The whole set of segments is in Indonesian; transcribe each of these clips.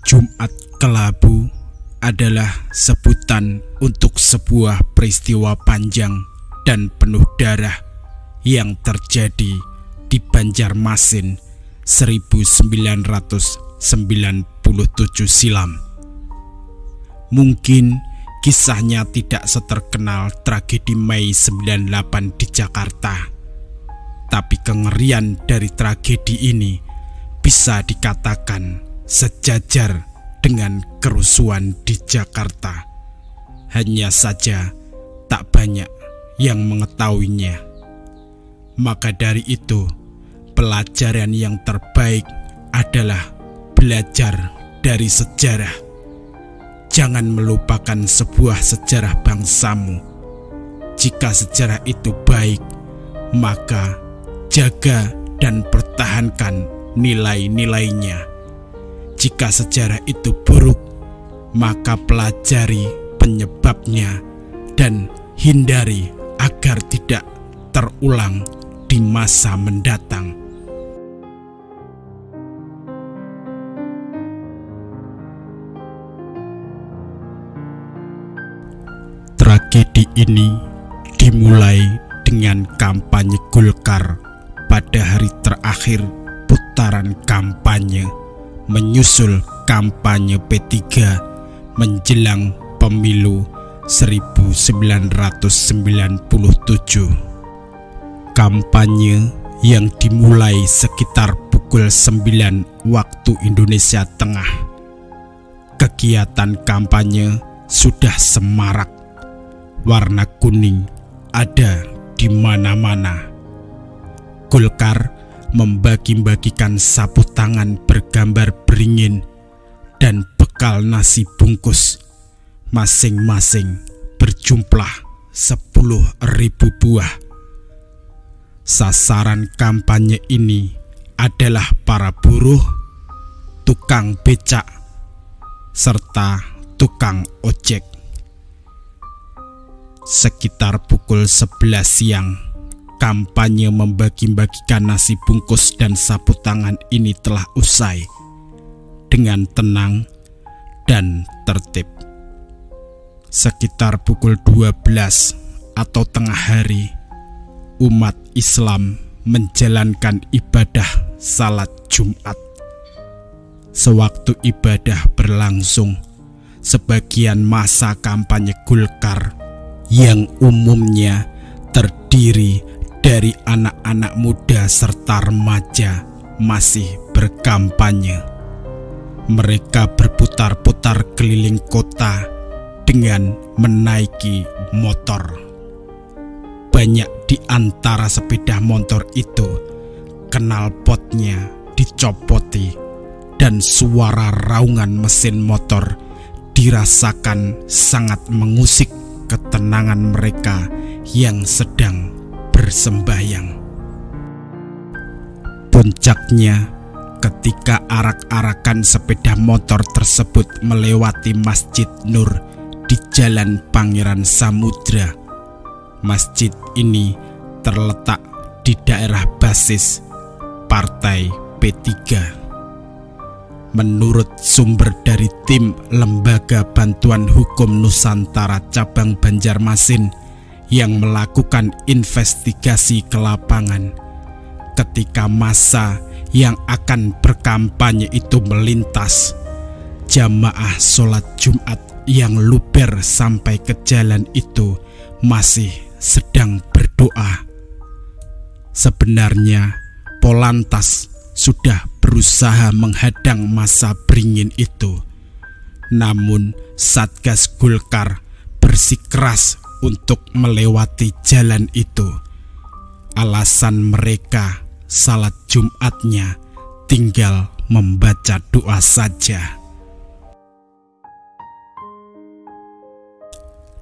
Jumat Kelabu adalah sebutan untuk sebuah peristiwa panjang dan penuh darah yang terjadi di Banjarmasin 1997 silam. Mungkin kisahnya tidak seterkenal tragedi Mei 98 di Jakarta, tapi kengerian dari tragedi ini bisa dikatakan sejajar dengan kerusuhan di Jakarta. Hanya saja tak banyak yang mengetahuinya. Maka dari itu, pelajaran yang terbaik adalah belajar dari sejarah. Jangan melupakan sebuah sejarah bangsamu. Jika sejarah itu baik, maka jaga dan pertahankan nilai-nilainya. Jika sejarah itu buruk, maka pelajari penyebabnya dan hindari agar tidak terulang di masa mendatang. Tragedi ini dimulai dengan kampanye Golkar pada hari terakhir putaran kampanye menyusul kampanye P3 menjelang pemilu 1997. Kampanye yang dimulai sekitar pukul 9 waktu Indonesia Tengah. Kegiatan kampanye sudah semarak. Warna kuning ada di mana-mana. Golkar membagi-bagikan sapu tangan bergambar beringin dan bekal nasi bungkus, masing-masing berjumlah 10.000 buah. Sasaran kampanye ini adalah para buruh, tukang becak, serta tukang ojek. Sekitar pukul 11 siang, kampanye membagi-bagikan nasi bungkus dan sapu tangan ini telah usai dengan tenang dan tertib. Sekitar pukul 12 atau tengah hari, umat Islam menjalankan ibadah salat Jumat. Sewaktu ibadah berlangsung, sebagian masa kampanye Golkar yang umumnya terdiri dari anak-anak muda serta remaja masih berkampanye. Mereka berputar-putar keliling kota dengan menaiki motor. Banyak di antara sepeda motor itu knalpotnya dicopoti dan suara raungan mesin motor dirasakan sangat mengusik ketenangan mereka yang sedang bersembahyang. Puncaknya ketika arak-arakan sepeda motor tersebut melewati Masjid Nur di Jalan Pangeran Samudra. Masjid ini terletak di daerah basis Partai P3. Menurut sumber dari tim Lembaga Bantuan Hukum Nusantara Cabang Banjarmasin yang melakukan investigasi ke lapangan, ketika massa yang akan berkampanye itu melintas, jamaah sholat Jumat yang luber sampai ke jalan itu masih sedang berdoa. Sebenarnya Polantas sudah berusaha menghadang massa beringin itu, namun Satgas Golkar bersikeras untuk melewati jalan itu. Alasan mereka salat Jumatnya tinggal membaca doa saja.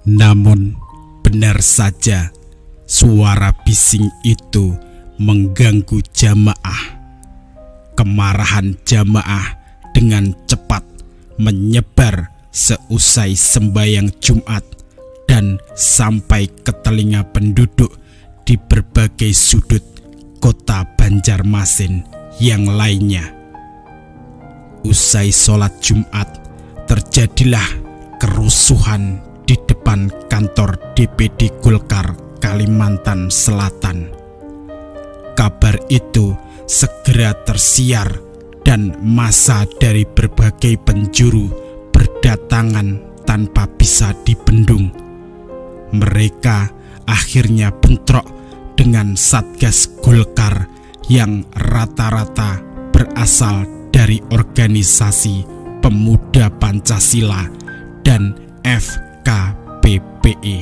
Namun benar saja suara bising itu mengganggu jamaah. Kemarahan jamaah dengan cepat menyebar seusai sembahyang Jumat dan sampai ke telinga penduduk di berbagai sudut kota Banjarmasin yang lainnya. Usai sholat Jumat, terjadilah kerusuhan di depan kantor DPD Golkar Kalimantan Selatan. Kabar itu segera tersiar dan massa dari berbagai penjuru berdatangan tanpa bisa dibendung. Mereka akhirnya bentrok dengan Satgas Golkar yang rata-rata berasal dari organisasi Pemuda Pancasila dan FKPPE.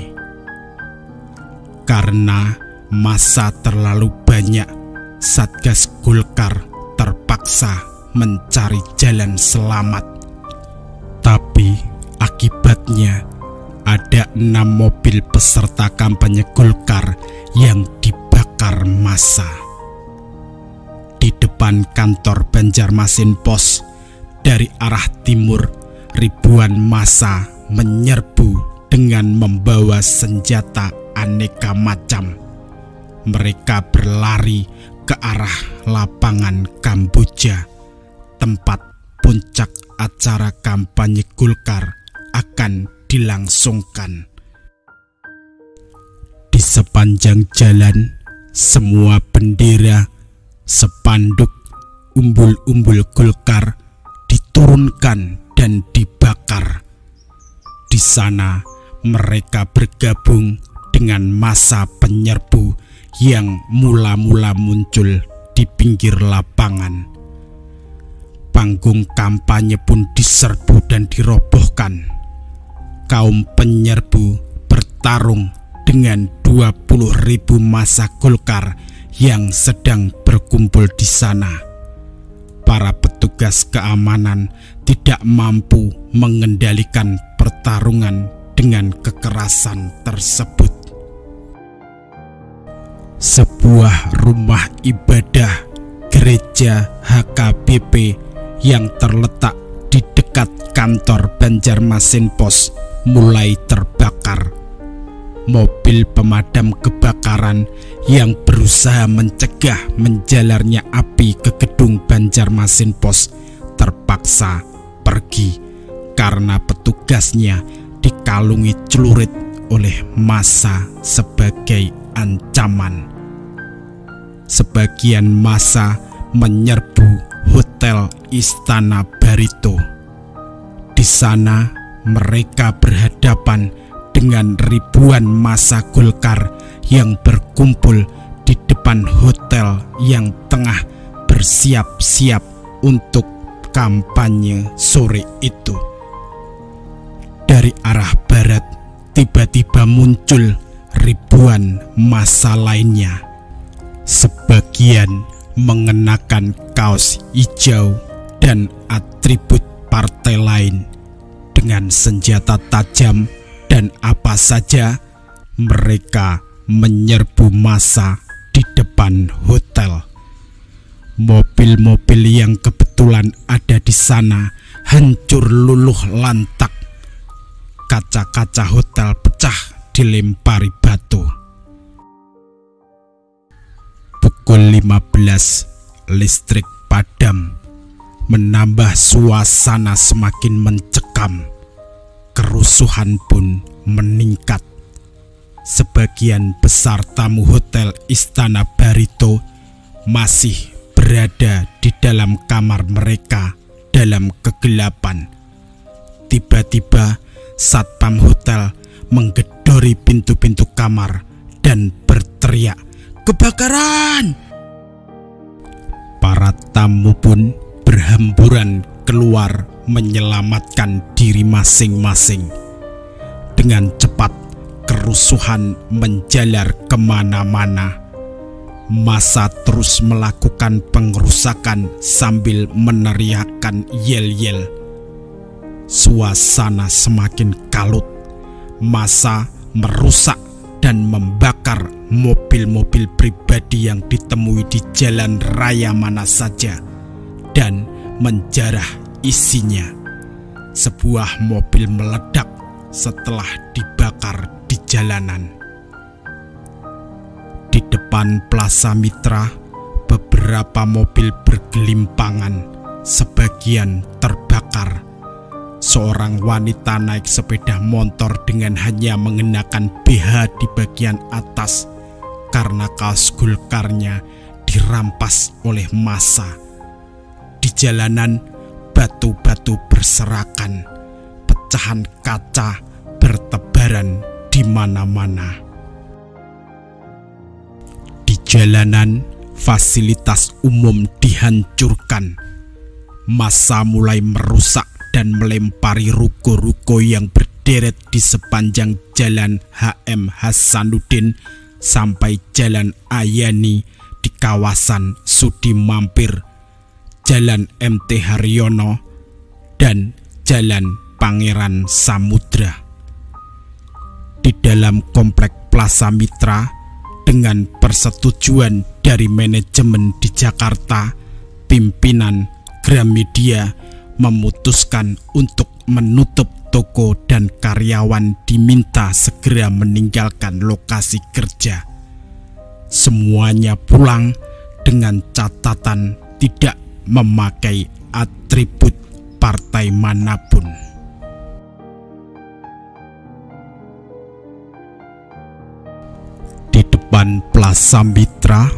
Karena massa terlalu banyak, Satgas Golkar terpaksa mencari jalan selamat. Tapi akibatnya ada 6 mobil peserta kampanye Golkar yang dibakar massa. Di depan kantor Banjarmasin Pos, dari arah timur, ribuan massa menyerbu dengan membawa senjata aneka macam. Mereka berlari ke arah lapangan Kamboja, tempat puncak acara kampanye Golkar akan dilangsungkan. Di sepanjang jalan, semua bendera, spanduk, umbul-umbul Golkar diturunkan dan dibakar. Di sana mereka bergabung dengan massa penyerbu yang mula-mula muncul di pinggir lapangan. Panggung kampanye pun diserbu dan dirobohkan. Kaum penyerbu bertarung dengan 20.000 massa Golkar yang sedang berkumpul di sana. Para petugas keamanan tidak mampu mengendalikan pertarungan dengan kekerasan tersebut. Sebuah rumah ibadah gereja HKBP yang terletak di dekat kantor Banjarmasin Pos mulai terbakar. Mobil pemadam kebakaran yang berusaha mencegah menjalarnya api ke gedung Banjarmasin Pos terpaksa pergi karena petugasnya dikalungi celurit oleh massa sebagai ancaman. Sebagian massa menyerbu Hotel Istana Barito. Di sana mereka berhadapan dengan ribuan massa Golkar yang berkumpul di depan hotel yang tengah bersiap-siap untuk kampanye sore itu. Dari arah barat tiba-tiba muncul ribuan massa lainnya. Sebagian mengenakan kaos hijau dan atribut partai lain dengan senjata tajam dan apa saja. Mereka menyerbu massa di depan hotel. Mobil-mobil yang kebetulan ada di sana hancur luluh lantak. Kaca-kaca hotel pecah dilempari batu. Pukul 15, listrik padam, menambah suasana semakin mencekam. Kerusuhan pun meningkat. Sebagian besar tamu hotel Istana Barito masih berada di dalam kamar mereka dalam kegelapan. Tiba-tiba satpam hotel menggedori pintu-pintu kamar dan berteriak, "Kebakaran!" Para tamu pun berhamburan keluar menyelamatkan diri masing-masing. Dengan cepat kerusuhan menjalar kemana-mana. Massa terus melakukan pengerusakan sambil meneriakkan yel-yel. Suasana semakin kalut. Massa merusak dan membakar mobil-mobil pribadi yang ditemui di jalan raya mana saja dan menjarah isinya. Sebuah mobil meledak setelah dibakar di jalanan. Di depan Plaza Mitra, beberapa mobil bergelimpangan sebagian terbakar. Seorang wanita naik sepeda motor dengan hanya mengenakan BH di bagian atas karena kaos Golkarnya dirampas oleh massa. Di jalanan batu-batu berserakan, pecahan kaca bertebaran di mana-mana. Di jalanan fasilitas umum dihancurkan. Massa mulai merusak dan melempari ruko-ruko yang berderet di sepanjang jalan HM Hasanuddin sampai Jalan Ayani di kawasan Sudi Mampir, Jalan MT Haryono, dan Jalan Pangeran Samudra. Di dalam komplek Plaza Mitra, dengan persetujuan dari manajemen di Jakarta, pimpinan Gramedia memutuskan untuk menutup toko dan karyawan diminta segera meninggalkan lokasi kerja. Semuanya pulang dengan catatan tidak memakai atribut partai manapun. Di depan Plaza Mitra,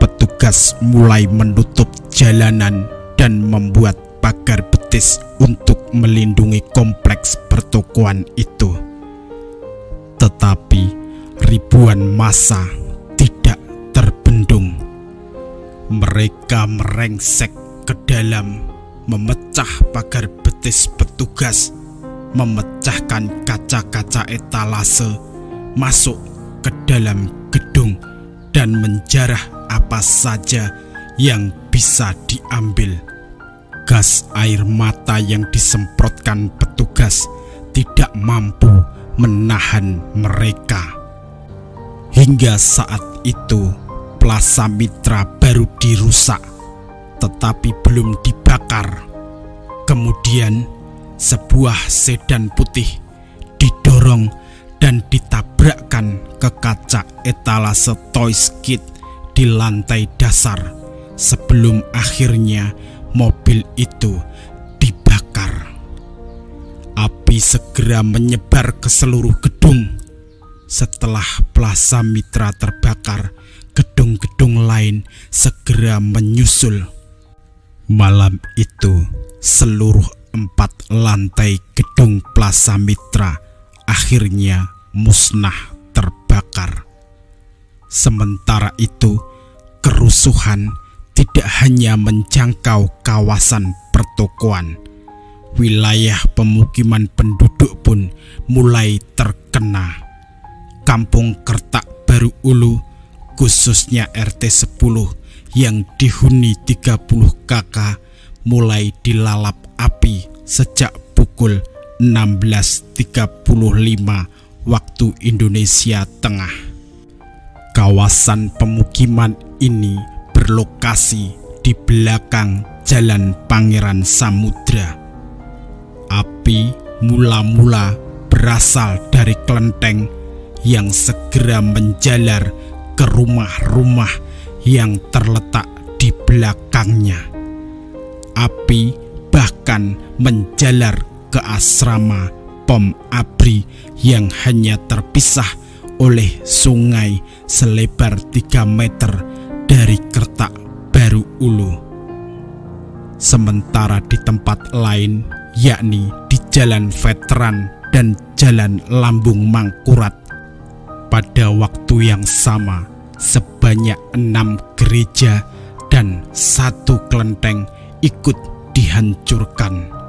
petugas mulai menutup jalanan dan membuat pagar betis untuk melindungi kompleks pertokoan itu. Tetapi ribuan massa tidak terbendung. Mereka merengsek ke dalam, memecah pagar betis petugas, memecahkan kaca-kaca etalase, masuk ke dalam gedung dan menjarah apa saja yang bisa diambil. Gas air mata yang disemprotkan petugas tidak mampu menahan mereka. Hingga saat itu Plaza Mitra baru dirusak, tetapi belum dibakar. Kemudian sebuah sedan putih didorong dan ditabrakkan ke kaca etalase Toys Kit di lantai dasar sebelum akhirnya mobil itu dibakar. Api segera menyebar ke seluruh gedung. Setelah Plaza Mitra terbakar, gedung-gedung lain segera menyusul. Malam itu, seluruh 4 lantai gedung Plaza Mitra akhirnya musnah terbakar. Sementara itu, kerusuhan tidak hanya menjangkau kawasan pertokoan. Wilayah pemukiman penduduk pun mulai terkena. Kampung Kertak Baru Ulu, khususnya RT 10 yang dihuni 30 kakak, mulai dilalap api sejak pukul 16.35 waktu Indonesia Tengah. Kawasan pemukiman ini berlokasi di belakang Jalan Pangeran Samudra. Api mula-mula berasal dari kelenteng yang segera menjalar ke rumah-rumah yang terletak di belakangnya. Api bahkan menjalar ke asrama Pom Abri yang hanya terpisah oleh sungai selebar 3 meter dari Kertak Baru Ulu. Sementara di tempat lain, yakni di Jalan Veteran dan Jalan Lambung Mangkurat, pada waktu yang sama sebanyak 6 gereja dan 1 kelenteng ikut dihancurkan.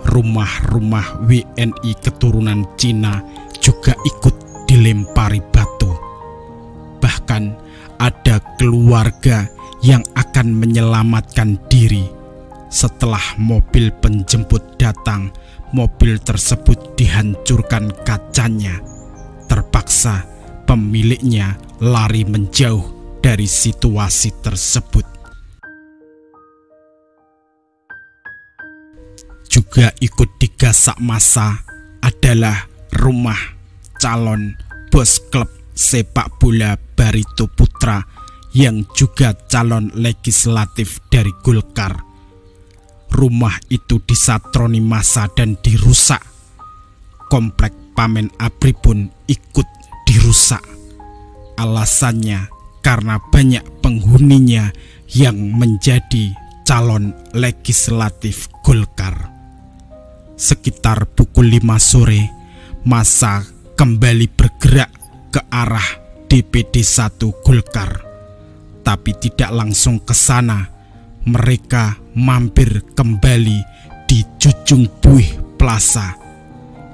Rumah-rumah WNI keturunan Cina juga ikut dilempari batu. Bahkan ada keluarga yang akan menyelamatkan diri. Setelah mobil penjemput datang, mobil tersebut dihancurkan kacanya. Terpaksa pemiliknya lari menjauh dari situasi tersebut. Juga ikut digasak massa adalah rumah calon bos klub sepak bola Barito Putra yang juga calon legislatif dari Golkar. rumah itu disatroni massa dan dirusak. Komplek Pamen Abri pun ikut dirusak. Alasannya karena banyak penghuninya yang menjadi calon legislatif Golkar. Sekitar pukul 5 sore, massa kembali bergerak ke arah DPD 1 Golkar. Tapi tidak langsung ke sana. Mereka mampir kembali di Jujung Buih Plaza.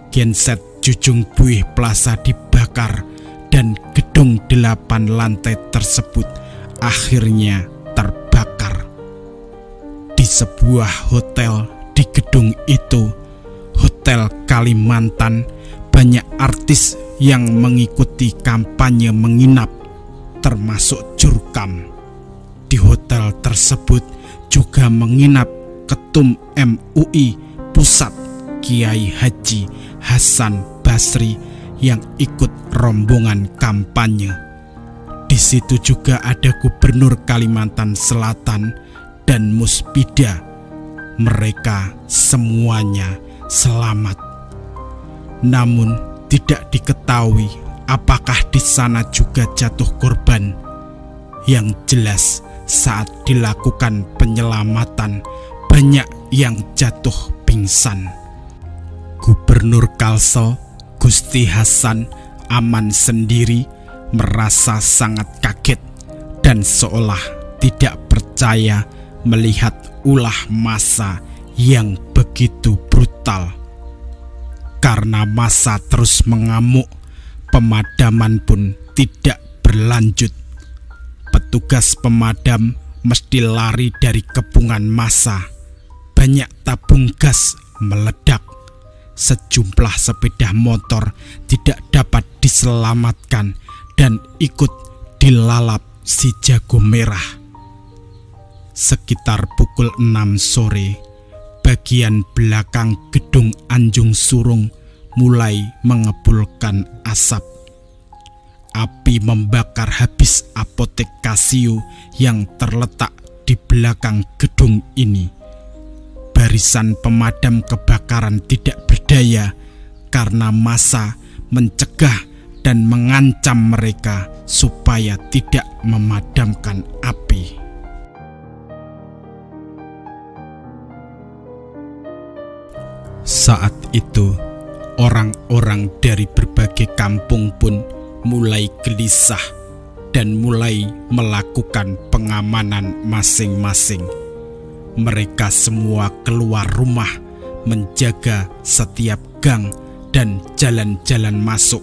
Genset Jujung Buih Plaza dibakar dan gedung 8 lantai tersebut akhirnya terbakar. Di sebuah hotel di gedung itu, Hotel Kalimantan, banyak artis yang mengikuti kampanye menginap, termasuk Jurkam. Di hotel tersebut juga menginap Ketum MUI Pusat Kiai Haji Hasan Basri yang ikut rombongan kampanye. Di situ juga ada Gubernur Kalimantan Selatan dan Muspida. Mereka semuanya selamat. Namun tidak diketahui apakah di sana juga jatuh korban. Yang jelas saat dilakukan penyelamatan banyak yang jatuh pingsan. Gubernur Kalsel Gusti Hasan Aman sendiri merasa sangat kaget dan seolah tidak percaya melihat ulah massa yang begitu brutal. Karena massa terus mengamuk, pemadaman pun tidak berlanjut. Petugas pemadam mesti lari dari kepungan massa. Banyak tabung gas meledak. Sejumlah sepeda motor tidak dapat diselamatkan dan ikut dilalap si jago merah. Sekitar pukul 6 sore, bagian belakang gedung Anjung Surung mulai mengepulkan asap. Api membakar habis apotek Casio yang terletak di belakang gedung ini. Barisan pemadam kebakaran tidak berdaya karena massa mencegah dan mengancam mereka supaya tidak memadamkan api. Saat itu, orang-orang dari berbagai kampung pun mulai gelisah dan mulai melakukan pengamanan masing-masing. Mereka semua keluar rumah, menjaga setiap gang dan jalan-jalan masuk,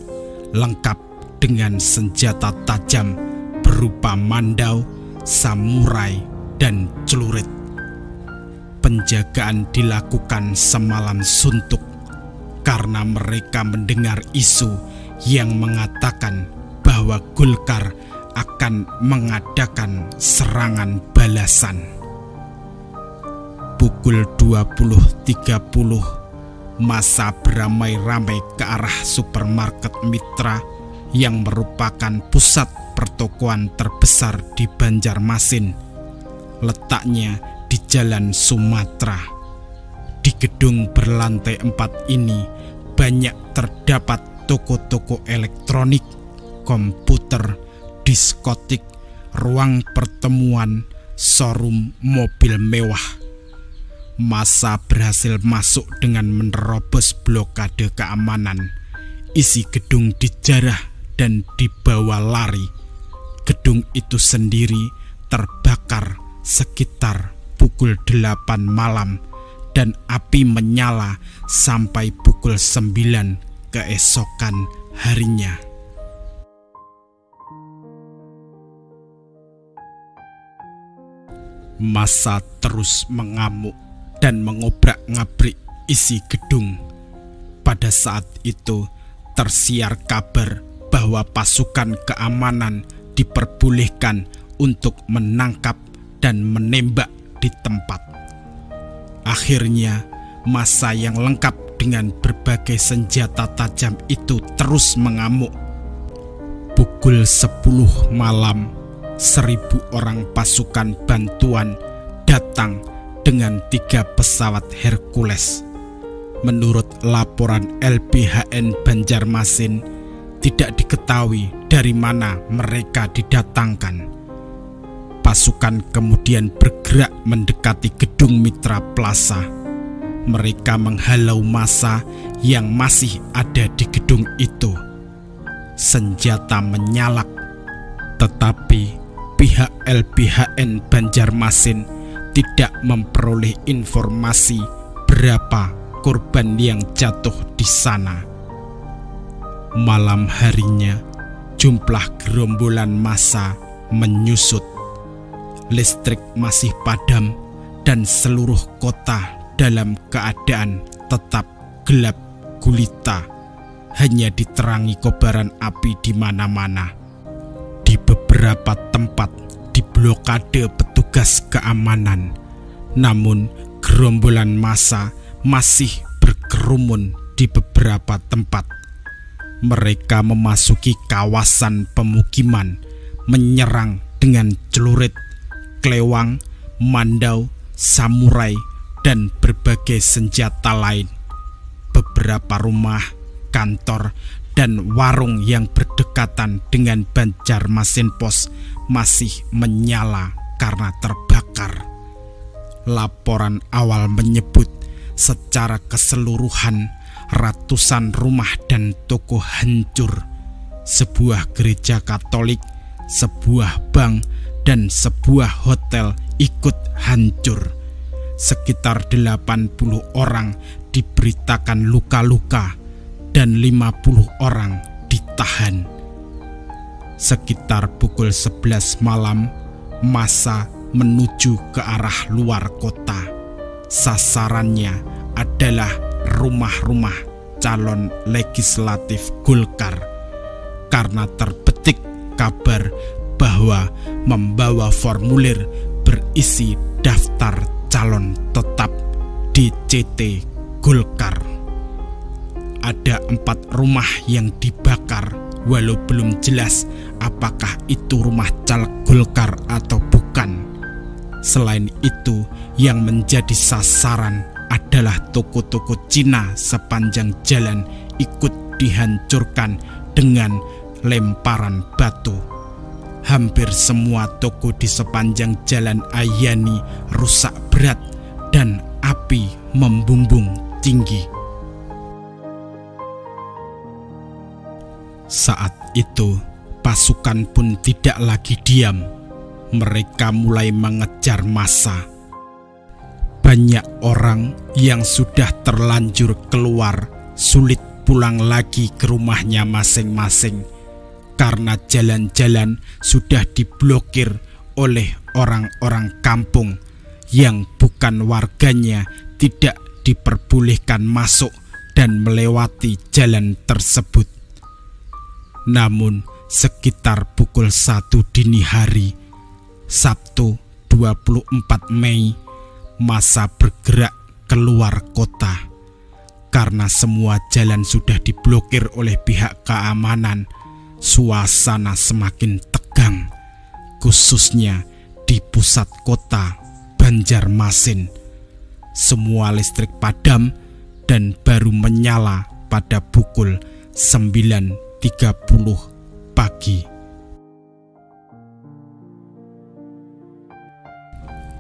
lengkap dengan senjata tajam berupa mandau, samurai, dan celurit. Penjagaan dilakukan semalam suntuk karena mereka mendengar isu yang mengatakan bahwa Golkar akan mengadakan serangan balasan. Pukul 20.30, massa beramai-ramai ke arah supermarket Mitra yang merupakan pusat pertokoan terbesar di Banjarmasin. Letaknya di Jalan Sumatera. Di gedung berlantai 4 ini banyak terdapat toko-toko elektronik, komputer, diskotik, ruang pertemuan, showroom mobil mewah. Massa berhasil masuk dengan menerobos blokade keamanan. Isi gedung dijarah dan dibawa lari. Gedung itu sendiri terbakar sekitar pukul 8 malam dan api menyala sampai pukul 9 keesokan harinya. Massa terus mengamuk dan mengobrak-ngabrik isi gedung. Pada saat itu tersiar kabar bahwa pasukan keamanan diperbolehkan untuk menangkap dan menembak di tempat. Akhirnya massa yang lengkap dengan berbagai senjata tajam itu terus mengamuk. Pukul 10 malam, 1.000 orang pasukan bantuan datang dengan 3 pesawat Hercules. Menurut laporan LBHN Banjarmasin, tidak diketahui dari mana mereka didatangkan. Pasukan kemudian bergerak mendekati gedung Mitra Plaza. Mereka menghalau massa yang masih ada di gedung itu. Senjata menyalak, tetapi pihak LBHN Banjarmasin tidak memperoleh informasi berapa korban yang jatuh di sana. Malam harinya, jumlah gerombolan massa menyusut. Listrik masih padam dan seluruh kota dalam keadaan tetap gelap gulita, hanya diterangi kobaran api di mana-mana. Di beberapa tempat diblokade petugas keamanan, namun gerombolan massa masih berkerumun di beberapa tempat. Mereka memasuki kawasan pemukiman, menyerang dengan celurit, klewang, mandau, samurai, dan berbagai senjata lain. Beberapa rumah, kantor, dan warung yang berdekatan dengan Banjarmasin Pos masih menyala karena terbakar. Laporan awal menyebut secara keseluruhan ratusan rumah dan toko hancur. Sebuah gereja Katolik, sebuah bank, dan sebuah hotel ikut hancur. Sekitar 80 orang diberitakan luka-luka dan 50 orang ditahan. Sekitar pukul 11 malam, massa menuju ke arah luar kota. Sasarannya adalah rumah-rumah calon legislatif Golkar, karena terbetik kabar bahwa membawa formulir berisi daftar calon tetap DCT Golkar. Ada 4 rumah yang dibakar, walau belum jelas apakah itu rumah caleg Golkar atau bukan. Selain itu, yang menjadi sasaran adalah toko-toko Cina sepanjang jalan ikut dihancurkan dengan lemparan batu. Hampir semua toko di sepanjang jalan Ayani rusak berat dan api membumbung tinggi. Saat itu, pasukan pun tidak lagi diam. Mereka mulai mengejar massa. Banyak orang yang sudah terlanjur keluar sulit pulang lagi ke rumahnya masing-masing karena jalan-jalan sudah diblokir oleh orang-orang kampung yang bukan warganya, tidak diperbolehkan masuk dan melewati jalan tersebut. Namun sekitar pukul 1 dini hari Sabtu 24 Mei, massa bergerak keluar kota. Karena semua jalan sudah diblokir oleh pihak keamanan, suasana semakin tegang, khususnya di pusat kota Banjarmasin. Semua listrik padam dan baru menyala pada pukul 9.30 pagi.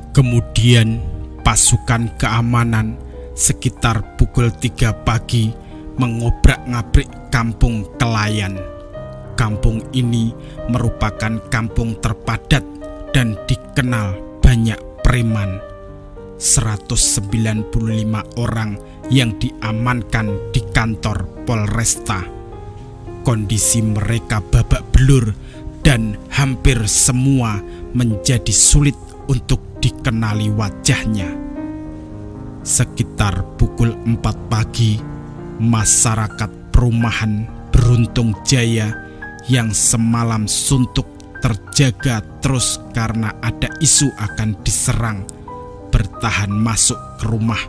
Kemudian pasukan keamanan sekitar pukul 3 pagi mengobrak-ngabrik kampung Kelayan. Kampung ini merupakan kampung terpadat dan dikenal banyak preman. 195 orang yang diamankan di kantor Polresta. Kondisi mereka babak belur dan hampir semua menjadi sulit untuk dikenali wajahnya. Sekitar pukul 4 pagi, masyarakat perumahan Beruntung Jaya yang semalam suntuk terjaga terus karena ada isu akan diserang, bertahan masuk ke rumah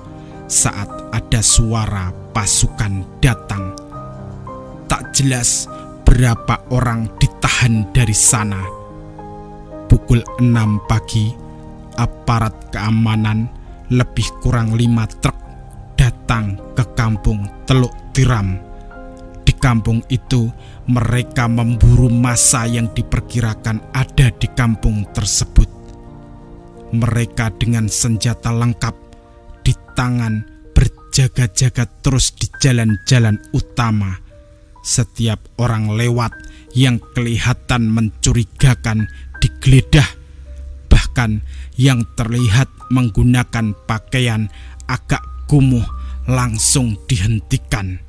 saat ada suara pasukan datang. Tak jelas berapa orang ditahan dari sana. Pukul 6 pagi, aparat keamanan lebih kurang 5 truk datang ke kampung Teluk Tiram. Di kampung itu mereka memburu massa yang diperkirakan ada di kampung tersebut. Mereka dengan senjata lengkap di tangan berjaga-jaga terus di jalan-jalan utama. Setiap orang lewat yang kelihatan mencurigakan digeledah, bahkan yang terlihat menggunakan pakaian agak kumuh langsung dihentikan.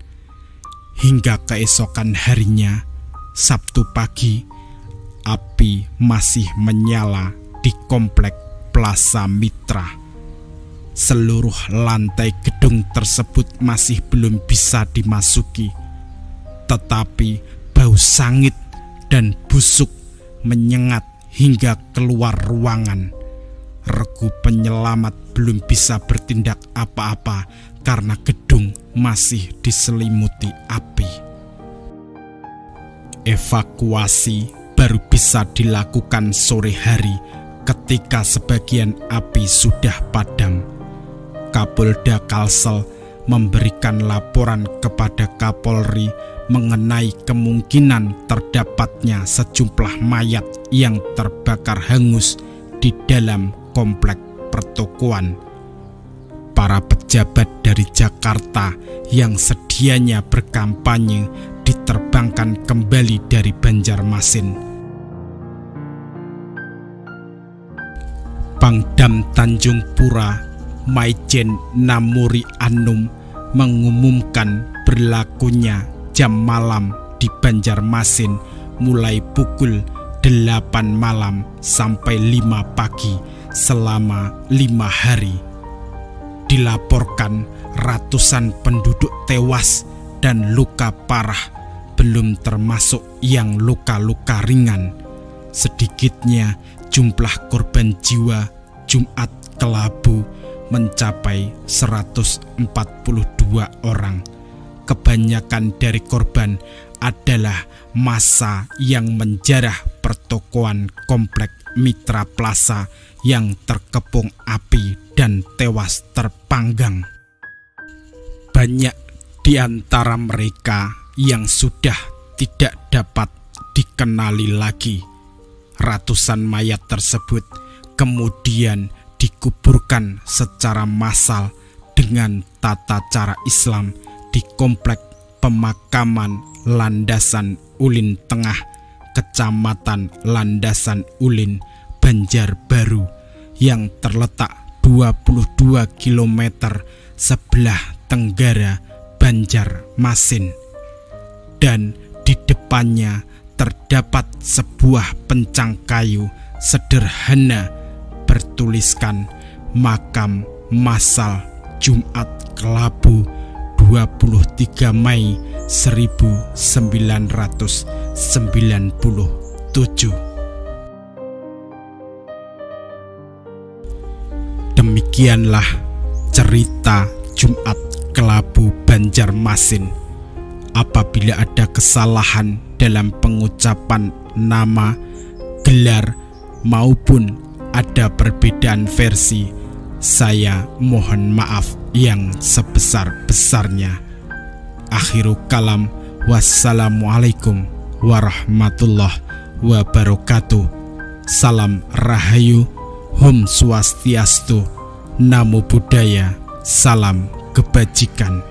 Hingga keesokan harinya, Sabtu pagi, api masih menyala di komplek Plaza Mitra. Seluruh lantai gedung tersebut masih belum bisa dimasuki, tetapi bau sangit dan busuk menyengat hingga keluar ruangan. Regu penyelamat belum bisa bertindak apa-apa karena gedung masih diselimuti api. Evakuasi baru bisa dilakukan sore hari ketika sebagian api sudah padam. Kapolda Kalsel memberikan laporan kepada Kapolri mengenai kemungkinan terdapatnya sejumlah mayat yang terbakar hangus di dalam komplek pertokoan. Para pejabat dari Jakarta yang sedianya berkampanye diterbangkan kembali dari Banjarmasin. Pangdam Tanjung Pura, Maijen Namuri Anum, mengumumkan berlakunya jam malam di Banjarmasin mulai pukul 8 malam sampai 5 pagi selama 5 hari. Dilaporkan ratusan penduduk tewas dan luka parah, belum termasuk yang luka-luka ringan. Sedikitnya jumlah korban jiwa Jumat Kelabu mencapai 142 orang. Kebanyakan dari korban adalah massa yang menjarah pertokoan komplek Mitra Plaza yang terkepung api dan tewas terpanggang. Banyak di antara mereka yang sudah tidak dapat dikenali lagi. Ratusan mayat tersebut kemudian dikuburkan secara massal dengan tata cara Islam di komplek pemakaman Landasan Ulin Tengah, Kecamatan Landasan Ulin, Banjarbaru, yang terletak 22 km sebelah tenggara Banjarmasin. Dan di depannya terdapat sebuah pencang kayu sederhana bertuliskan Makam Massal Jumat Kelabu 23 Mei 1997. Demikianlah cerita Jumat Kelabu Banjarmasin. Apabila ada kesalahan dalam pengucapan nama, gelar, maupun ada perbedaan versi, saya mohon maaf yang sebesar-besarnya. Akhiru kalam, wassalamualaikum warahmatullahi wabarakatuh. Salam Rahayu, Om Swastiastu, Namo Buddhaya, salam kebajikan.